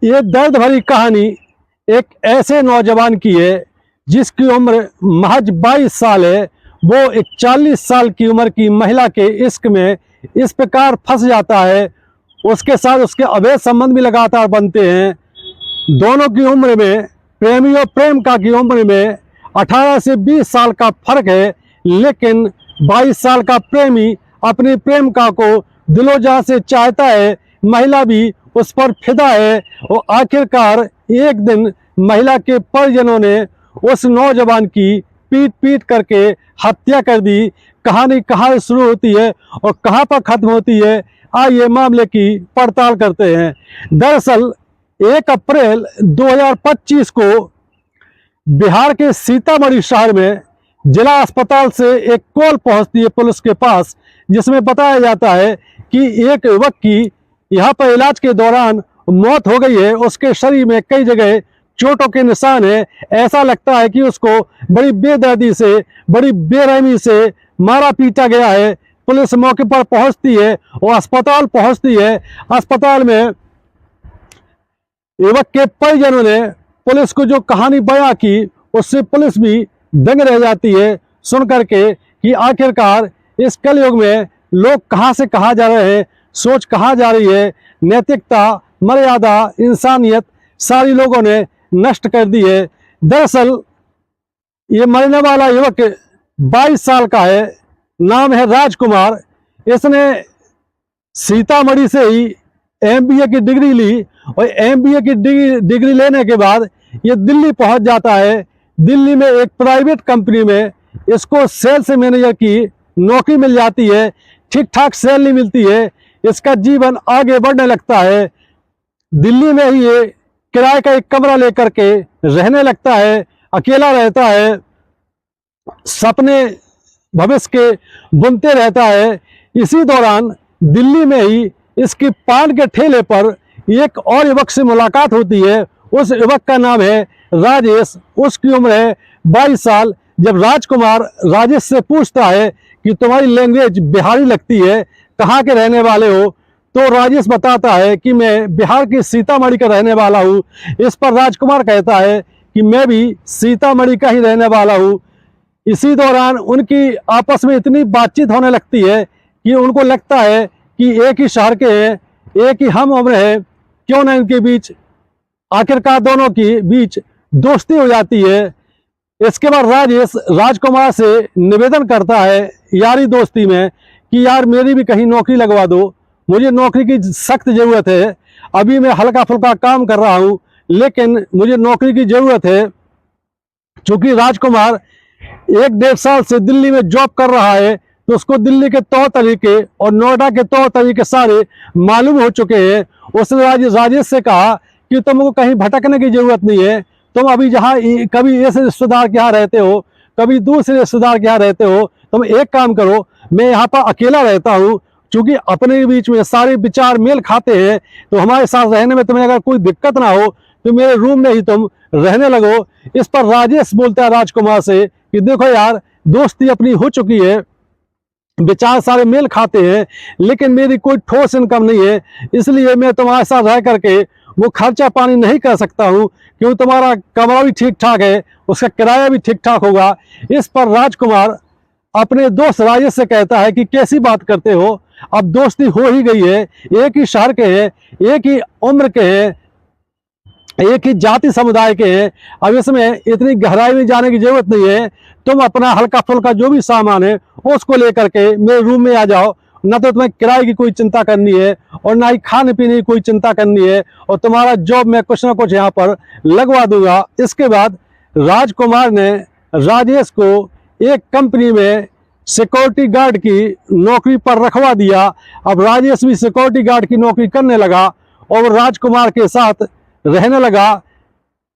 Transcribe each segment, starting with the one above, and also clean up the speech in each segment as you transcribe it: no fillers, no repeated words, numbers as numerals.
ये दर्द भरी कहानी एक ऐसे नौजवान की है जिसकी उम्र महज 22 साल है। वो एक 40 साल की उम्र की महिला के इश्क में इस प्रकार फंस जाता है, उसके साथ उसके अवैध संबंध भी लगातार बनते हैं। दोनों की उम्र में, प्रेमी और प्रेमिका की उम्र में 18 से 20 साल का फर्क है, लेकिन 22 साल का प्रेमी अपनी प्रेमिका को दिलोजान से चाहता है, महिला भी उस पर फिदा है। और आखिरकार एक दिन महिला के परिजनों ने उस नौजवान की पीट पीट करके हत्या कर दी। कहानी कहाँ शुरू होती है और कहाँ पर खत्म होती है, आइए मामले की पड़ताल करते हैं। दरअसल 1 अप्रैल 2025 को बिहार के सीतामढ़ी शहर में जिला अस्पताल से एक कॉल पहुंचती है पुलिस के पास, जिसमें बताया जाता है कि एक युवक की यहां पर इलाज के दौरान मौत हो गई है। उसके शरीर में कई जगह चोटों के निशान है। ऐसा लगता है कि उसको बड़ी बेदर्दी से, बड़ी बेरहमी से मारा पीटा गया है। पुलिस मौके पर पहुंचती है और अस्पताल पहुंचती है। अस्पताल में युवक के परिजनों ने पुलिस को जो कहानी बयां की, उससे पुलिस भी दंग रह जाती है सुन करके कि आखिरकार इस कलयुग में लोग कहां से कहां जा रहे हैं, सोच कहां जा रही है। नैतिकता, मर्यादा, इंसानियत सारी लोगों ने नष्ट कर दी है। दरअसल ये मरने वाला युवक 22 साल का है, नाम है राजकुमार। इसने सीतामढ़ी से ही MBA की डिग्री ली और MBA की डिग्री लेने के बाद ये दिल्ली पहुंच जाता है। दिल्ली में एक प्राइवेट कंपनी में इसको सेल्स मैनेजर की नौकरी मिल जाती है। ठीक ठाक सैलरी मिलती है। इसका जीवन आगे बढ़ने लगता है। दिल्ली में ही ये किराए का एक कमरा लेकर के रहने लगता है, अकेला रहता है, सपने भविष्य के बुनते रहता है। इसी दौरान दिल्ली में ही इसकी पान के ठेले पर एक और युवक से मुलाकात होती है। उस युवक का नाम है राजेश। उसकी उम्र है 22 साल। जब राजकुमार राजेश से पूछता है कि तुम्हारी लैंग्वेज बिहारी लगती है, कहाँ के रहने वाले हो, तो राजेश बताता है कि मैं बिहार की सीतामढ़ी का रहने वाला हूँ। इस पर राजकुमार कहता है कि मैं भी सीतामढ़ी का ही रहने वाला हूँ। इसी दौरान उनकी आपस में इतनी बातचीत होने लगती है कि उनको लगता है कि एक ही शहर के हैं, एक ही हम उम्र है, क्यों ना इनके बीच आखिरकार दोनों की बीच दोस्ती हो जाती है। इसके बाद राजेश राजकुमार से निवेदन करता है यारी दोस्ती में कि यार मेरी भी कहीं नौकरी लगवा दो, मुझे नौकरी की सख्त ज़रूरत है। अभी मैं हल्का फुल्का काम कर रहा हूँ, लेकिन मुझे नौकरी की ज़रूरत है। चूँकि राजकुमार 1-1.5 साल से दिल्ली में जॉब कर रहा है, तो उसको दिल्ली के तौर तरीके और नोएडा के तौर तरीके सारे मालूम हो चुके हैं। उसने राजेश से कहा कि तुमको कहीं भटकने की ज़रूरत नहीं है। तुम अभी जहाँ कभी इस रिश्तेदार के यहाँ रहते हो, कभी दूसरे रिश्तेदार के यहाँ रहते हो, तुम एक काम करो, मैं यहाँ पर अकेला रहता हूँ। चूँकि अपने बीच में सारे विचार मेल खाते हैं, तो हमारे साथ रहने में तुम्हें अगर कोई दिक्कत ना हो तो मेरे रूम में ही तुम रहने लगो। इस पर राजेश बोलता है राजकुमार से कि देखो यार, दोस्ती अपनी हो चुकी है, विचार सारे मेल खाते हैं, लेकिन मेरी कोई ठोस इनकम नहीं है, इसलिए मैं तुम्हारे साथ रह करके वो खर्चा पानी नहीं कर सकता हूँ, क्योंकि तुम्हारा कमरा भी ठीक ठाक है, उसका किराया भी ठीक ठाक होगा। इस पर राजकुमार अपने दोस्त राजेश से कहता है कि कैसी बात करते हो, अब दोस्ती हो ही गई है, एक ही शहर के हैं, एक ही उम्र के हैं, एक ही जाति समुदाय के हैं, अब इसमें इतनी गहराई में जाने की जरूरत नहीं है। तुम अपना हल्का फुल्का जो भी सामान है उसको लेकर के मेरे रूम में आ जाओ। न तो तुम्हें किराए की कोई चिंता करनी है और ना ही खाने पीने की कोई चिंता करनी है, और तुम्हारा जॉब मैं कुछ ना कुछ यहाँ पर लगवा दूंगा। इसके बाद राजकुमार ने राजेश को एक कंपनी में सिक्योरिटी गार्ड की नौकरी पर रखवा दिया। अब राजेश भी सिक्योरिटी गार्ड की नौकरी करने लगा और राजकुमार के साथ रहने लगा।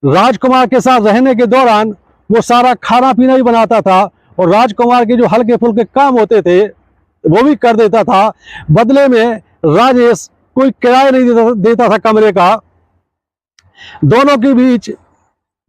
राजकुमार के साथ रहने के दौरान वो सारा खाना पीना भी बनाता था और राजकुमार के जो हल्के फुल्के काम होते थे वो भी कर देता था। बदले में राजेश कोई किराया नहीं देता था कमरे का। दोनों के बीच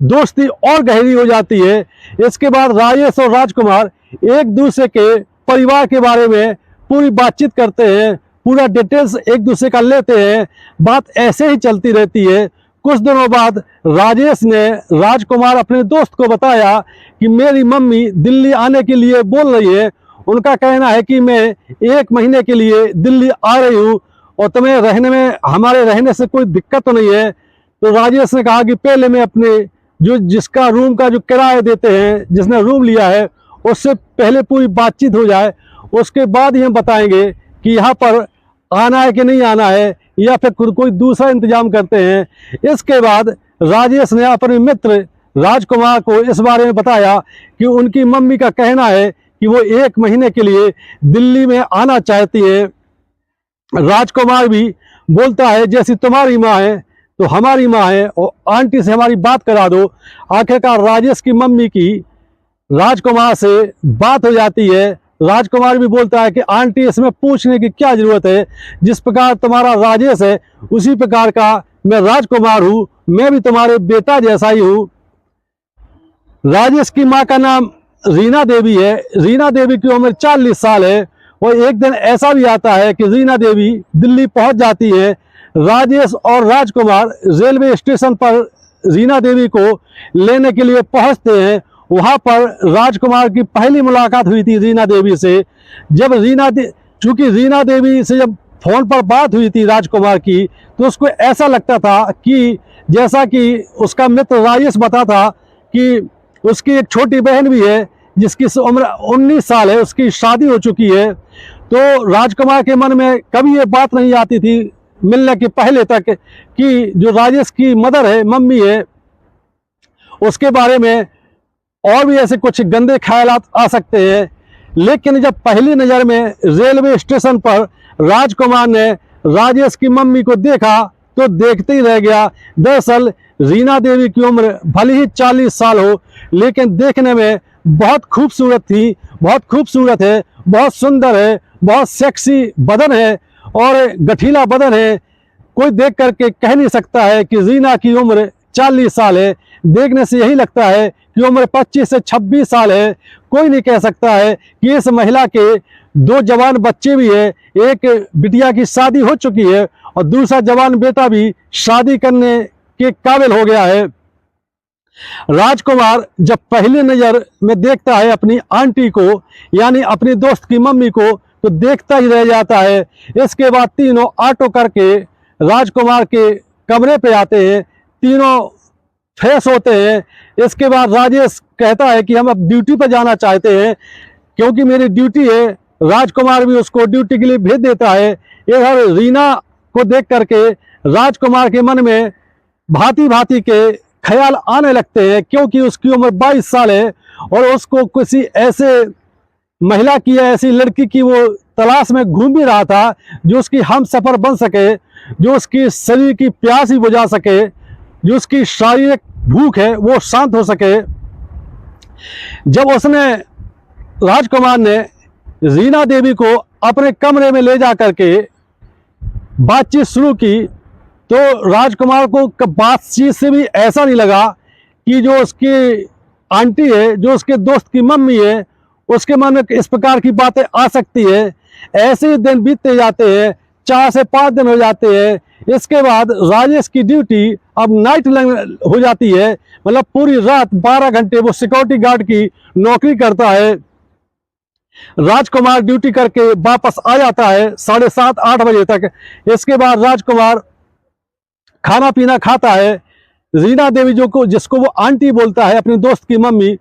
दोस्ती और गहरी हो जाती है। इसके बाद राजेश और राजकुमार एक दूसरे के परिवार के बारे में पूरी बातचीत करते हैं, पूरा डिटेल्स एक दूसरे का लेते हैं। बात ऐसे ही चलती रहती है। कुछ दिनों बाद राजेश ने राजकुमार अपने दोस्त को बताया कि मेरी मम्मी दिल्ली आने के लिए बोल रही है। उनका कहना है कि मैं 1 महीने के लिए दिल्ली आ रही हूँ और तुम्हें रहने में, हमारे रहने से कोई दिक्कत तो नहीं है। तो राजेश ने कहा कि पहले मैं अपने जिसका रूम का जो किराया देते हैं, जिसने रूम लिया है, उससे पहले पूरी बातचीत हो जाए, उसके बाद ही हम बताएंगे कि यहाँ पर आना है कि नहीं आना है, या फिर कोई दूसरा इंतजाम करते हैं। इसके बाद राजेश ने अपने मित्र राजकुमार को इस बारे में बताया कि उनकी मम्मी का कहना है कि वो 1 महीने के लिए दिल्ली में आना चाहती है। राजकुमार भी बोलता है जैसी तुम्हारी माँ है तो हमारी माँ है, और आंटी से हमारी बात करा दो। आखिरकार राजेश की मम्मी की राजकुमार से बात हो जाती है। राजकुमार भी बोलता है कि आंटी, इसमें पूछने की क्या जरूरत है, जिस प्रकार तुम्हारा राजेश है उसी प्रकार का मैं राजकुमार हूँ, मैं भी तुम्हारे बेटा जैसा ही हूँ। राजेश की माँ का नाम रीना देवी है। रीना देवी की उम्र 40 साल है। और एक दिन ऐसा भी आता है कि रीना देवी दिल्ली पहुंच जाती है। राजेश और राजकुमार रेलवे स्टेशन पर रीना देवी को लेने के लिए पहुंचते हैं। वहां पर राजकुमार की पहली मुलाकात हुई थी रीना देवी से। जब चूंकि रीना देवी से जब फोन पर बात हुई थी राजकुमार की, तो उसको ऐसा लगता था कि जैसा कि उसका मित्र राजेश बता था कि उसकी एक छोटी बहन भी है जिसकी उम्र 19 साल है, उसकी शादी हो चुकी है। तो राजकुमार के मन में कभी ये बात नहीं आती थी मिलने के पहले तक कि जो राजेश की मदर है, मम्मी है, उसके बारे में और भी ऐसे कुछ गंदे ख्यालात आ सकते हैं। लेकिन जब पहली नज़र में रेलवे स्टेशन पर राजकुमार ने राजेश की मम्मी को देखा तो देखते ही रह गया। दरअसल रीना देवी की उम्र भले ही 40 साल हो, लेकिन देखने में बहुत खूबसूरत थी, बहुत खूबसूरत है, बहुत सुंदर है, बहुत सेक्सी बदन है और गठीला बदन है। कोई देख करके कह नहीं सकता है कि रीना की उम्र 40 साल है। देखने से यही लगता है कि उम्र 25 से 26 साल है। कोई नहीं कह सकता है कि इस महिला के 2 जवान बच्चे भी है। एक बिटिया की शादी हो चुकी है और दूसरा जवान बेटा भी शादी करने के काबिल हो गया है। राजकुमार जब पहली नज़र में देखता है अपनी आंटी को, यानी अपनी दोस्त की मम्मी को, तो देखता ही रह जाता है। इसके बाद तीनों ऑटो करके राजकुमार के कमरे पे आते हैं। तीनों फ्रेश होते हैं। इसके बाद राजेश कहता है कि हम अब ड्यूटी पर जाना चाहते हैं, क्योंकि मेरी ड्यूटी है। राजकुमार भी उसको ड्यूटी के लिए भेज देता है। इधर रीना को देख करके राजकुमार के मन में भांति भांति के ख्याल आने लगते हैं, क्योंकि उसकी उम्र 22 साल है और उसको किसी ऐसे महिला की या ऐसी लड़की की वो तलाश में घूम भी रहा था जो उसकी हम सफ़र बन सके, जो उसकी शरीर की प्यास ही बुझा सके, जो उसकी शारीरिक भूख है वो शांत हो सके। जब उसने राजकुमार ने रीना देवी को अपने कमरे में ले जा करके बातचीत शुरू की, तो राजकुमार को बातचीत से भी ऐसा नहीं लगा कि जो उसकी आंटी है, जो उसके दोस्त की मम्मी है, उसके मन में इस प्रकार की बातें आ सकती है। ऐसे ही दिन बीतते जाते हैं, 4 से 5 दिन हो जाते हैं। इसके बाद राजेश की ड्यूटी अब नाइट हो जाती है, मतलब पूरी रात 12 घंटे वो सिक्योरिटी गार्ड की नौकरी करता है। राजकुमार ड्यूटी करके वापस आ जाता है 7:30-8 बजे तक। इसके बाद राजकुमार खाना पीना खाता है। रीना देवी जिसको वो आंटी बोलता है, अपनी दोस्त की मम्मी,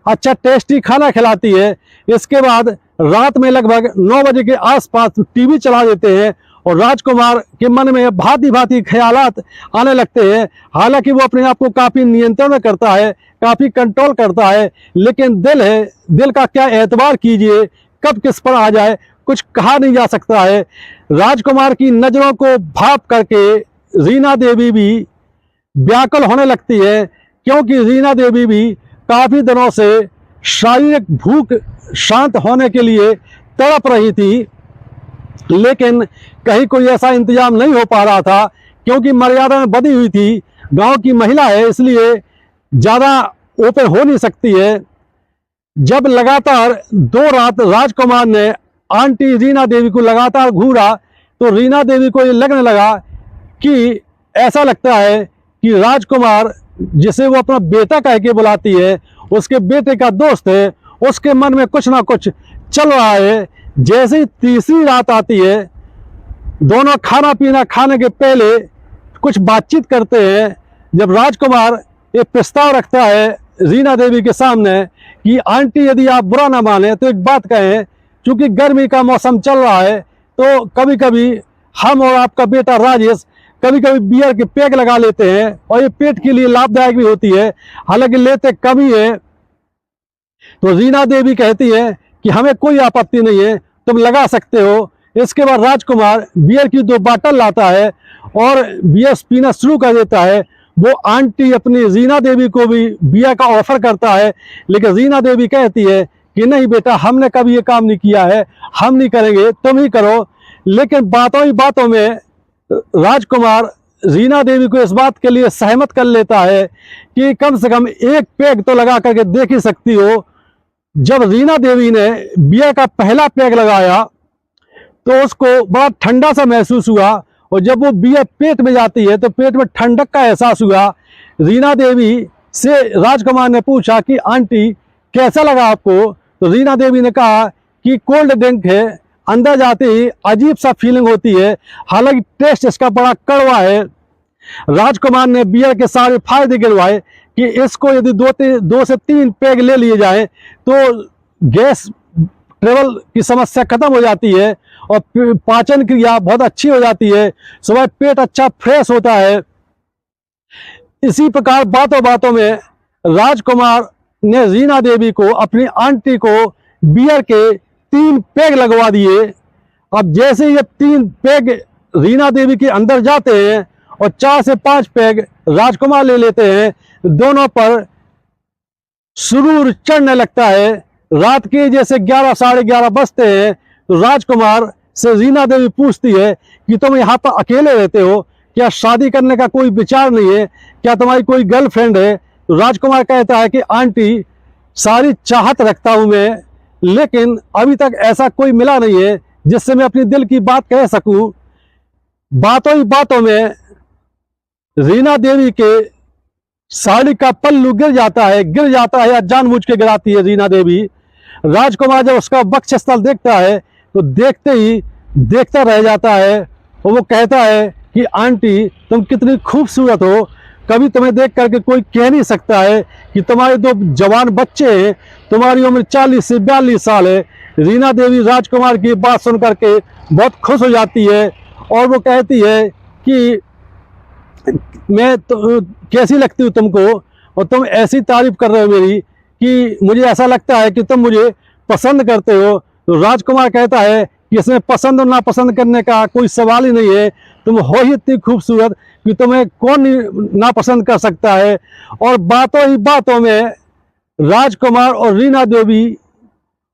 अच्छा टेस्टी खाना खिलाती है। इसके बाद रात में लगभग 9 बजे के आसपास टीवी चला देते हैं और राजकुमार के मन में भांति भांति ख्यालात आने लगते हैं। हालांकि वो अपने आप को काफ़ी नियंत्रण में करता है, काफ़ी कंट्रोल करता है, लेकिन दिल है, दिल का क्या एतबार कीजिए, कब किस पर आ जाए कुछ कहा नहीं जा सकता है। राजकुमार की नज़रों को भाप करके रीना देवी भी व्याकुल होने लगती है, क्योंकि रीना देवी भी काफ़ी दिनों से शारीरिक भूख शांत होने के लिए तड़प रही थी, लेकिन कहीं कोई ऐसा इंतजाम नहीं हो पा रहा था, क्योंकि मर्यादा में बंधी हुई थी। गांव की महिला है, इसलिए ज़्यादा ओपन हो नहीं सकती है। जब लगातार 2 रात राजकुमार ने आंटी रीना देवी को लगातार घूरा, तो रीना देवी को ये लगने लगा कि ऐसा लगता है कि राजकुमार, जिसे वो अपना बेटा कह के बुलाती है, उसके बेटे का दोस्त है, उसके मन में कुछ ना कुछ चल रहा है। जैसे ही तीसरी रात आती है, दोनों खाना पीना खाने के पहले कुछ बातचीत करते हैं। जब राजकुमार एक प्रस्ताव रखता है रीना देवी के सामने कि आंटी, यदि आप बुरा ना माने तो एक बात कहें, क्योंकि गर्मी का मौसम चल रहा है तो कभी कभी हम और आपका बेटा राजेश कभी कभी बियर के पैक लगा लेते हैं और ये पेट के लिए लाभदायक भी होती है, हालांकि लेते कम ही है। तो रीना देवी कहती है कि हमें कोई आपत्ति नहीं है, तुम लगा सकते हो। इसके बाद राजकुमार बियर की 2 बाटल लाता है और बियर पीना शुरू कर देता है। वो आंटी अपनी रीना देवी को भी बियर का ऑफर करता है, लेकिन रीना देवी कहती है कि नहीं बेटा, हमने कभी ये काम नहीं किया है, हम नहीं करेंगे, तुम ही करो। लेकिन बातों ही बातों में राजकुमार रीना देवी को इस बात के लिए सहमत कर लेता है कि कम से कम एक पैग तो लगा करके देख ही सकती हो। जब रीना देवी ने बियर का पहला पैग लगाया तो उसको बड़ा ठंडा सा महसूस हुआ, और जब वो बियर पेट में जाती है तो पेट में ठंडक का एहसास हुआ। रीना देवी से राजकुमार ने पूछा कि आंटी कैसा लगा आपको? तो रीना देवी ने कहा कि कोल्ड ड्रिंक है, अंदर जाते ही अजीब सा फीलिंग होती है, हालांकि टेस्ट इसका बड़ा कड़वा है। राजकुमार ने बियर के सारे फायदे गिनवाए कि इसको यदि 2 से 3 पैग ले लिए जाए तो गैस ट्रेवल की समस्या खत्म हो जाती है और पाचन क्रिया बहुत अच्छी हो जाती है, सुबह पेट अच्छा फ्रेश होता है। इसी प्रकार बातों बातों में राजकुमार ने रीना देवी को, अपनी आंटी को बियर के 3 पैग लगवा दिए। अब जैसे ये 3 पैग रीना देवी के अंदर जाते हैं और 4 से 5 पैग राजकुमार ले लेते हैं, दोनों पर सुरूर चढ़ने लगता है। रात के जैसे 11 साढ़े 11 बजते हैं तो राजकुमार से रीना देवी पूछती है कि तुम यहाँ पर अकेले रहते हो, क्या शादी करने का कोई विचार नहीं है, क्या तुम्हारी कोई गर्लफ्रेंड है? तो राजकुमार कहता है कि आंटी, सारी चाहत रखता हूँ मैं, लेकिन अभी तक ऐसा कोई मिला नहीं है जिससे मैं अपनी दिल की बात कह सकूं। बातों ही बातों में रीना देवी के साड़ी का पल्लू गिर जाता है या जानबूझ के गिराती है रीना देवी। राजकुमार जब उसका वक्षस्थल देखता है तो देखते ही देखता रह जाता है और वो कहता है कि आंटी, तुम कितनी खूबसूरत हो, कभी तुम्हें देख करके कोई कह नहीं सकता है कि तुम्हारे 2 जवान बच्चे हैं, तुम्हारी उम्र 40 से 42 साल है। रीना देवी राजकुमार की बात सुन करके बहुत खुश हो जाती है और वो कहती है कि मैं तो कैसी लगती हूँ तुमको, और तुम ऐसी तारीफ कर रहे हो मेरी कि मुझे ऐसा लगता है कि तुम मुझे पसंद करते हो। तो राजकुमार कहता है कि इसमें पसंद और नापसंद करने का कोई सवाल ही नहीं है, तुम हो ही इतनी खूबसूरत कि तुम्हें कौन नापसंद कर सकता है। और बातों ही बातों में राजकुमार और रीना देवी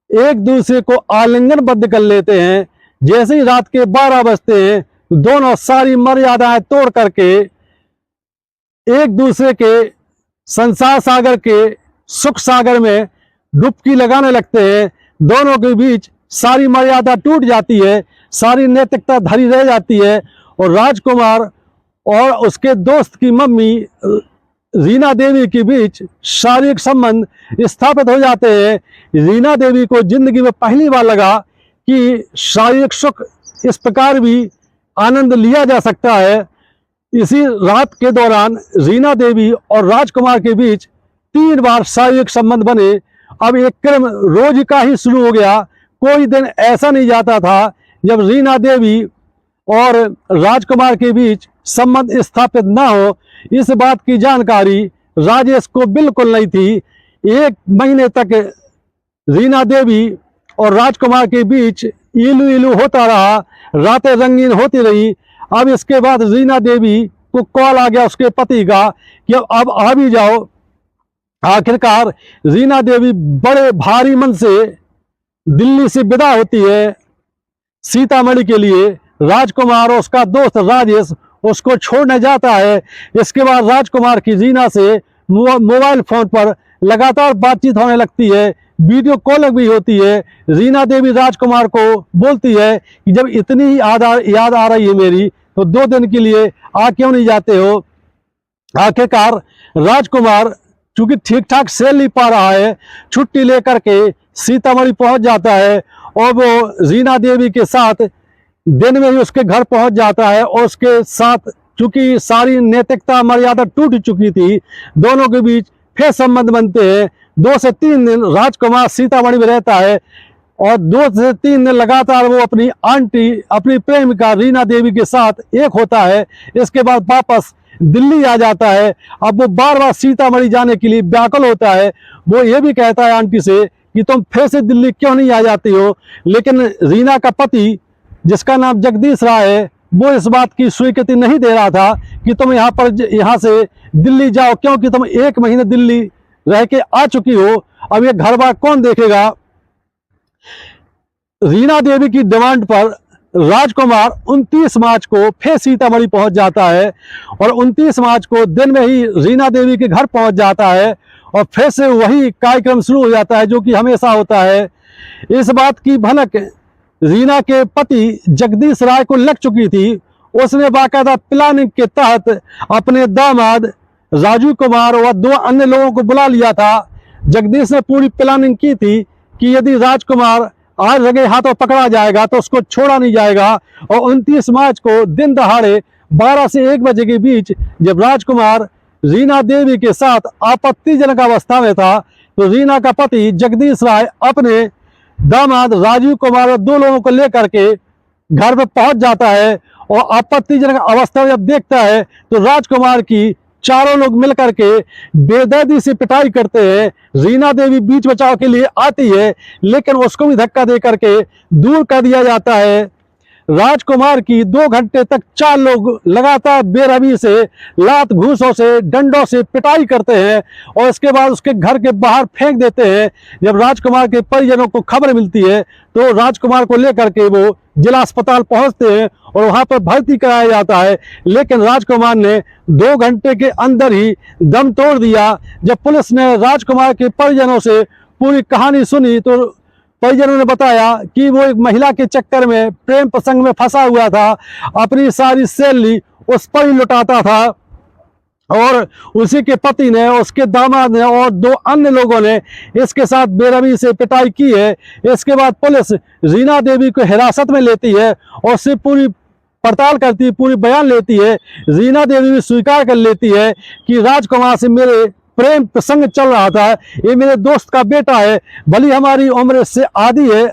एक दूसरे को आलिंगनबद्ध कर लेते हैं। जैसे ही रात के 12 बजते हैं, दोनों सारी मर्यादाएं तोड़ करके एक दूसरे के संसार सागर के सुख सागर में डुबकी लगाने लगते हैं। दोनों के बीच सारी मर्यादा टूट जाती है, सारी नैतिकता धरी रह जाती है और राजकुमार और उसके दोस्त की मम्मी रीना देवी के बीच शारीरिक संबंध स्थापित हो जाते हैं। रीना देवी को जिंदगी में पहली बार लगा कि शारीरिक सुख इस प्रकार भी आनंद लिया जा सकता है। इसी रात के दौरान रीना देवी और राजकुमार के बीच 3 बार शारीरिक संबंध बने। अब एक क्रम रोज का ही शुरू हो गया, कोई दिन ऐसा नहीं जाता था जब रीना देवी और राजकुमार के बीच संबंध स्थापित ना हो। इस बात की जानकारी राजेश को बिल्कुल नहीं थी। 1 महीने तक रीना देवी और राजकुमार के बीच इलू इलू होता रहा, रातें रंगीन होती रही। अब इसके बाद रीना देवी को कॉल आ गया उसके पति का कि अब आ भी जाओ। आखिरकार रीना देवी बड़े भारी मन से दिल्ली से विदा होती है सीतामढ़ी के लिए। राजकुमार और उसका दोस्त राजेश उसको छोड़ने जाता है। इसके बाद राजकुमार की रीना से मोबाइल फोन पर लगातार बातचीत होने लगती है। वीडियो कॉल भी होती है। रीना देवी राजकुमार को बोलती है कि जब इतनी ही याद आ रही है मेरी, तो 2 दिन के लिए आ क्यों नहीं जाते हो। आखिरकार राजकुमार चूंकि ठीक ठाक सेल नहीं पा रहा है, छुट्टी लेकर के सीतामढ़ी पहुंच जाता है और वो रीना देवी के साथ दिन में ही उसके घर पहुंच जाता है। और उसके साथ चूंकि सारी नैतिकता मर्यादा टूट चुकी थी, दोनों के बीच फिर संबंध बनते हैं। 2 से 3 दिन राजकुमार सीतामढ़ी में रहता है और 2 से 3 दिन लगातार वो अपनी आंटी, अपनी प्रेमिका रीना देवी के साथ एक होता है। इसके बाद वापस दिल्ली आ जाता है। अब वो बार बार सीतामढ़ी जाने के लिए व्याकुल होता है। वो ये भी कहता है आंटी से कि तुम फिर से दिल्ली क्यों नहीं आ जाती हो, लेकिन रीना का पति जिसका नाम जगदीश राय है, वो इस बात की स्वीकृति नहीं दे रहा था कि तुम यहाँ से दिल्ली जाओ, क्योंकि तुम 1 महीने दिल्ली रह के आ चुकी हो। अब ये घर बार कौन देखेगा। रीना देवी की डिमांड पर राजकुमार 29 मार्च को फिर सीतामढ़ी पहुंच जाता है और 29 मार्च को दिन में ही रीना देवी के घर पहुंच जाता है और फिर से वही कार्यक्रम शुरू हो जाता है जो कि हमेशा होता है। इस बात की भनक रीना के पति जगदीश राय को लग चुकी थी। उसने बाकायदा प्लानिंग के तहत अपने दामाद राजू कुमार और 2 अन्य लोगों को बुला लिया था। जगदीश ने पूरी प्लानिंग की थी कि यदि राजकुमार आज लगे हाथों पकड़ा जाएगा तो उसको छोड़ा नहीं जाएगा। और 29 मार्च को दिन दहाड़े 12 से 1 बजे के बीच जब राजकुमार रीना देवी के साथ आपत्तिजनक अवस्था में था, तो रीना का पति जगदीश राय अपने दामाद राजीव कुमार और 2 लोगों को लेकर के घर पे पहुंच जाता है और आपत्तिजनक अवस्था में जब देखता है तो राजकुमार की चारों लोग मिलकर के बेदर्दी से पिटाई करते हैं। रीना देवी बीच बचाव के लिए आती है, लेकिन उसको भी धक्का दे करके दूर कर दिया जाता है। राजकुमार की 2 घंटे तक 4 लोग लगातार बेरहमी से, लात घूसों से, डंडों से पिटाई करते हैं और इसके बाद उसके घर के बाहर फेंक देते हैं। जब राजकुमार के परिजनों को खबर मिलती है तो राजकुमार को लेकर के वो जिला अस्पताल पहुंचते हैं और वहां पर भर्ती कराया जाता है। लेकिन राजकुमार ने 2 घंटे के अंदर ही दम तोड़ दिया। जब पुलिस ने राजकुमार के परिजनों से पूरी कहानी सुनी तो परिजनों ने बताया कि वो एक महिला के चक्कर में प्रेम प्रसंग में फंसा हुआ था, अपनी सारी सैलरी उस पर ही लुटाता था और उसी के पति ने, उसके दामाद ने और 2 अन्य लोगों ने इसके साथ बेरहमी से पिटाई की है। इसके बाद पुलिस रीना देवी को हिरासत में लेती है और उससे पूरी पड़ताल करती है, पूरी बयान लेती है। रीना देवी भी स्वीकार कर लेती है कि राजकुमार से मेरे प्रेम प्रसंग चल रहा था, ये मेरे दोस्त का बेटा है, भली हमारी उम्र इससे आधी है,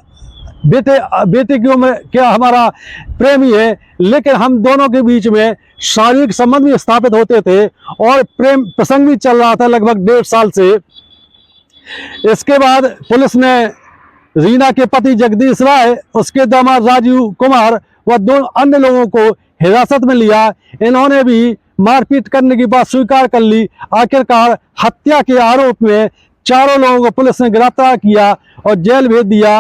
बेटे की उम्र क्या हमारा प्रेमी है, लेकिन हम दोनों के बीच में शारीरिक संबंध भी स्थापित होते थे और प्रेम प्रसंग भी चल रहा था लगभग 1.5 साल से। इसके बाद पुलिस ने रीना के पति जगदीश राय, उसके दामाद राजीव कुमार व 2 अन्य लोगों को हिरासत में लिया। इन्होंने भी मारपीट करने की बात स्वीकार कर ली। आखिरकार हत्या के आरोप में चारों लोगों को पुलिस ने गिरफ्तार किया और जेल भेज दिया।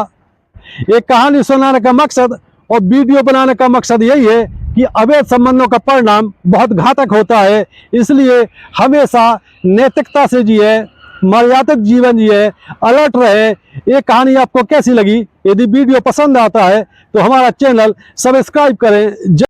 एक कहानी सुनाने का मकसद और वीडियो बनाने का मकसद यही है कि अवैध संबंधों का परिणाम बहुत घातक होता है, इसलिए हमेशा नैतिकता से जिए, मर्यादित जीवन जिए, अलर्ट रहे। ये कहानी आपको कैसी लगी? यदि वीडियो पसंद आता है तो हमारा चैनल सब्सक्राइब करें।